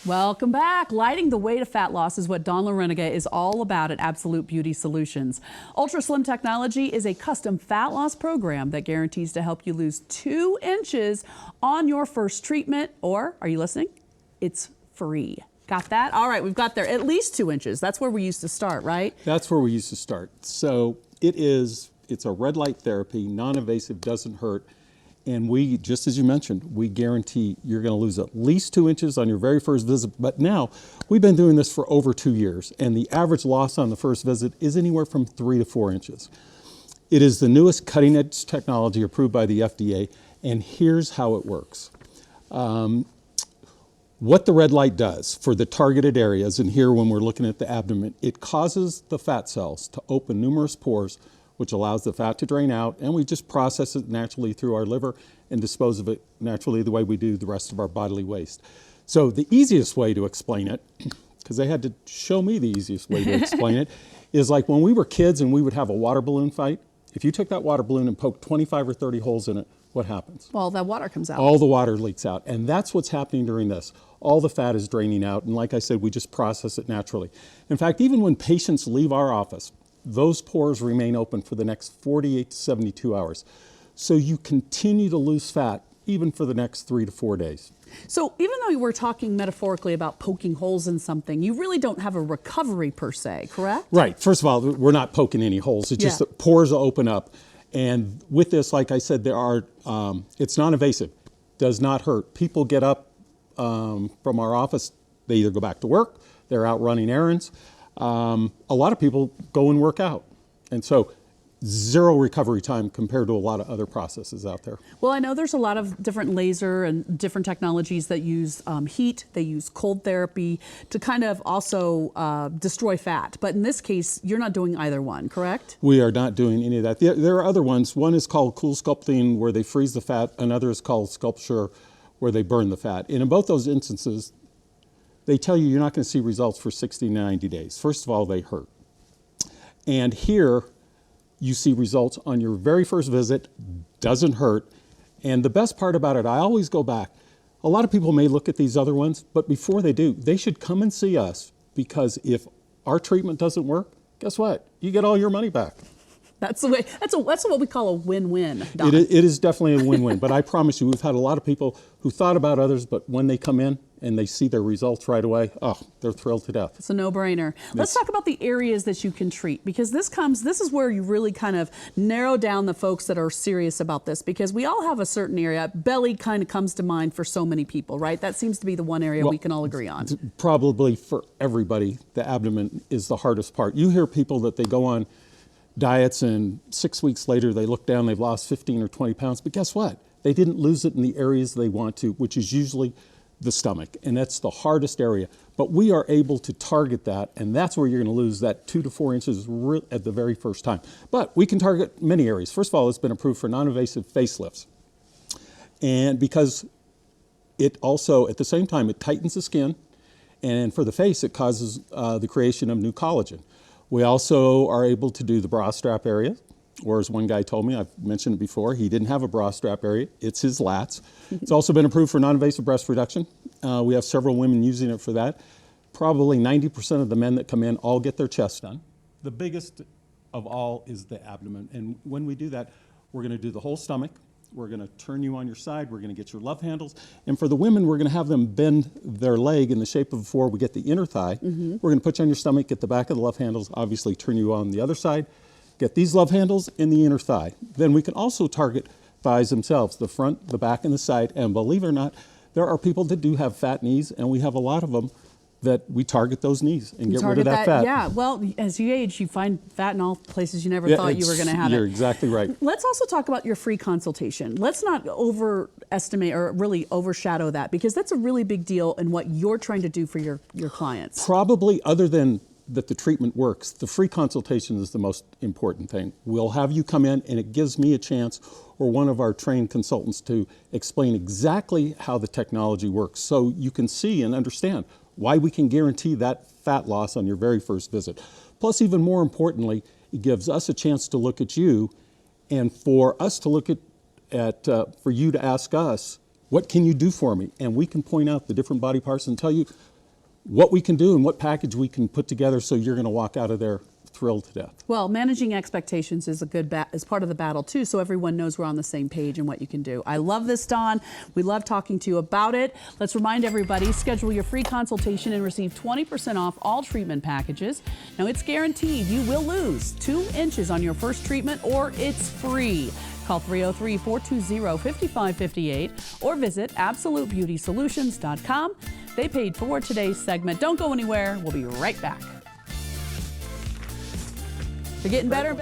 Welcome back. Lighting the way to fat loss is what Dawn Lareniga is all about at Absolute Beauty Solutions. Ultra Slim Technology is a custom fat loss program that guarantees to help you lose 2 inches on your first treatment, or, are you listening? It's free. Got that? All right, we've got there at least 2 inches. That's where we used to start, right? That's where we used to start. So it's a red light therapy, non-invasive, doesn't hurt. And we, just as you mentioned, we guarantee you're going to lose at least 2 inches on your very first visit. But now, we've been doing this for over 2 years, and the average loss on the first visit is anywhere from 3 to 4 inches. It is the newest cutting-edge technology approved by the FDA, and here's how it works. What the red light does for the targeted areas, and here when we're looking at the abdomen, it causes the fat cells to open numerous pores, which allows the fat to drain out, and we just process it naturally through our liver and dispose of it naturally the way we do the rest of our bodily waste. So the easiest way to explain it, because they had to show me the easiest way to explain it, is like when we were kids and we would have a water balloon fight. If you took that water balloon and poked 25 or 30 holes in it, what happens? Well, that water comes out. All the water leaks out, and that's what's happening during this. All the fat is draining out, and like I said, we just process it naturally. In fact, even when patients leave our office, those pores remain open for the next 48 to 72 hours. So you continue to lose fat even for the next 3 to 4 days. So even though we're talking metaphorically about poking holes in something, you really don't have a recovery per se, correct? Right. First of all, we're not poking any holes. It's just that pores will open up. And with this, like I said, it's non-invasive, does not hurt. People get up from our office, they either go back to work, they're out running errands. A lot of people go and work out. And so 0 recovery time compared to a lot of other processes out there. Well, I know there's a lot of different laser and different technologies that use heat, they use cold therapy to kind of also destroy fat. But in this case, you're not doing either one, correct? We are not doing any of that. There are other ones. One is called cool sculpting, where they freeze the fat. Another is called sculpture, where they burn the fat. And in both those instances, they tell you you're not going to see results for 60 to 90 days. First of all, they hurt. And here, you see results on your very first visit, doesn't hurt. And the best part about it, I always go back. A lot of people may look at these other ones, but before they do, they should come and see us, because if our treatment doesn't work, guess what? You get all your money back. That's the way. That's what we call a win-win. It is definitely a win-win. But I promise you, we've had a lot of people who thought about others, but when they come in and they see their results right away, oh, they're thrilled to death. It's a no-brainer. Let's talk about the areas that you can treat, because this is where you really kind of narrow down the folks that are serious about this, because we all have a certain area. Belly kind of comes to mind for so many people, right? That seems to be the one area we can all agree on. Probably for everybody, the abdomen is the hardest part. You hear people that they go on diets and 6 weeks later they look down, they've lost 15 or 20 pounds, but guess what? They didn't lose it in the areas they want to, which is usually the stomach, and that's the hardest area. But we are able to target that, and that's where you're going to lose that 2 to 4 inches at the very first time. But we can target many areas. First of all, it's been approved for non-invasive facelifts. And because it also, at the same time, it tightens the skin, and for the face, it causes the creation of new collagen. We also are able to do the bra strap area, or as one guy told me, I've mentioned it before, he didn't have a bra strap area, it's his lats. It's also been approved for non-invasive breast reduction. We have several women using it for that. Probably 90% of the men that come in all get their chest done. The biggest of all is the abdomen, and when we do that, we're going to do the whole stomach. We're going to turn you on your side. We're going to get your love handles. And for the women, we're going to have them bend their leg in the shape of 4. We get the inner thigh. We're going to put you on your stomach, get the back of the love handles, obviously turn you on the other side, get these love handles in the inner thigh. Then we can also target thighs themselves, the front, the back, and the side. And believe it or not, there are people that do have fat knees, and we have a lot of them that we target those knees and get rid of that fat. Yeah, well, as you age, you find fat in all places you never thought you were going to have it. You're exactly right. Let's also talk about your free consultation. Let's not overestimate or really overshadow that, because that's a really big deal in what you're trying to do for your clients. Probably, other than that the treatment works, the free consultation is the most important thing. We'll have you come in, and it gives me a chance, or one of our trained consultants, to explain exactly how the technology works, so you can see and understand why we can guarantee that fat loss on your very first visit. Plus, even more importantly, it gives us a chance to look at you, and for us to look for you to ask us, what can you do for me? And we can point out the different body parts and tell you, what we can do and what package we can put together so you're going to walk out of there thrilled to death. Well, managing expectations is is part of the battle too, so everyone knows we're on the same page and what you can do. I love this, Don. We love talking to you about it. Let's remind everybody, schedule your free consultation and receive 20% off all treatment packages. Now, it's guaranteed you will lose 2 inches on your first treatment, or it's free. Call 303-420-5558 or visit AbsoluteBeautySolutions.com. They paid for today's segment. Don't go anywhere. We'll be right back. You're getting better.